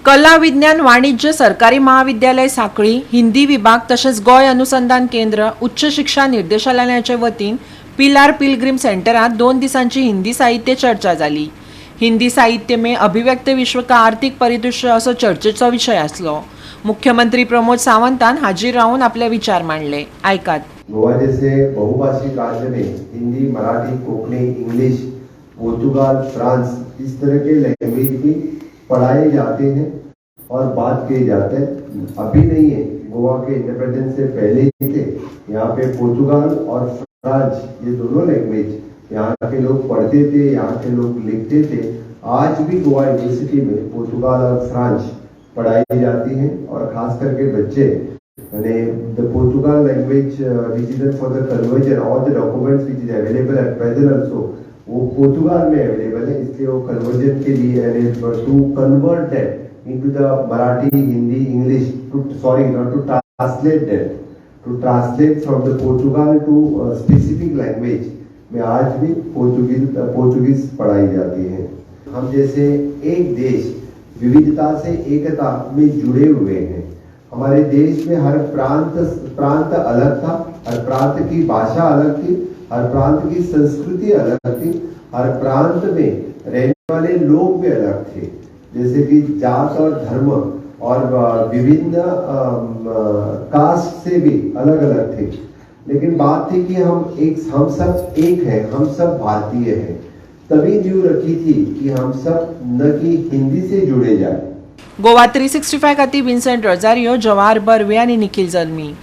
कला विज्ञान वाणिज्य सरकारी महाविद्यालय सांखळी हिंदी विभाग तसेच गोय अनुसंधान केंद्र उच्च शिक्षा निर्देशालयाच्या वतीन पिलार पिलग्रीम सेंटरात 2 दिसांची हिंदी साहित्य चर्चा झाली। हिंदी साहित्य में अभिव्यक्त विश्व का आर्थिक परिदृश्य असो चर्चेचो विषय आसलो। मुख्यमंत्री प्रमोद सावंतान हाजीर राहून आपले विचार मांडले। ऐकात। गोवा जैसे बहुभाषिक राज्य में हिंदी, मराठी, कोंकणी, इंग्लिश, पोर्तुगाल, फ्रांस इस तरह के लैंग्वेज भी पढ़ाए जाते हैं और बात किए जाते हैं। अभी नहीं है, गोवा के इंडिपेंडेंस से पहले ही थे। यहाँ पे पोर्तुगाल और फ्रांस ये दोनों लैंग्वेज यहाँ के लोग पढ़ते थे, यहाँ के लोग लिखते थे। आज भी गोवा यूनिवर्सिटी में पोर्तुगाल और फ्रांस पढ़ाई जाती है और खास करके बच्चे the Portugal language region for the conversion all the documents which is available at present also वो पोर्तुगाल में अवेलेबल है, इसलिए वो कन्वर्जन के लिए to convert that into the Marathi, Hindi, English to not to translate that, to translate from the Portugal to specific language में आज भी पोर्तुगीज पढ़ाई जाती है। हम जैसे एक देश विविधता से एकता में जुड़े हुए हैं। हमारे देश में हर प्रांत अलग था, हर प्रांत की भाषा अलग थी, हर प्रांत की संस्कृति अलग थी, हर प्रांत में रहने वाले लोग भी अलग थे, जैसे कि जात और धर्म और विभिन्न कास्ट से भी अलग अलग थे। लेकिन बात थी कि हम सब एक हैं, हम सब भारतीय हैं। तभी नींव रखी थी कि हम सब न कि हिंदी से जुड़े जाए। गोवा 365 खाती विन्सेंट रोजारियो, जवाहर बर्वे आणि निखिल जल्मी।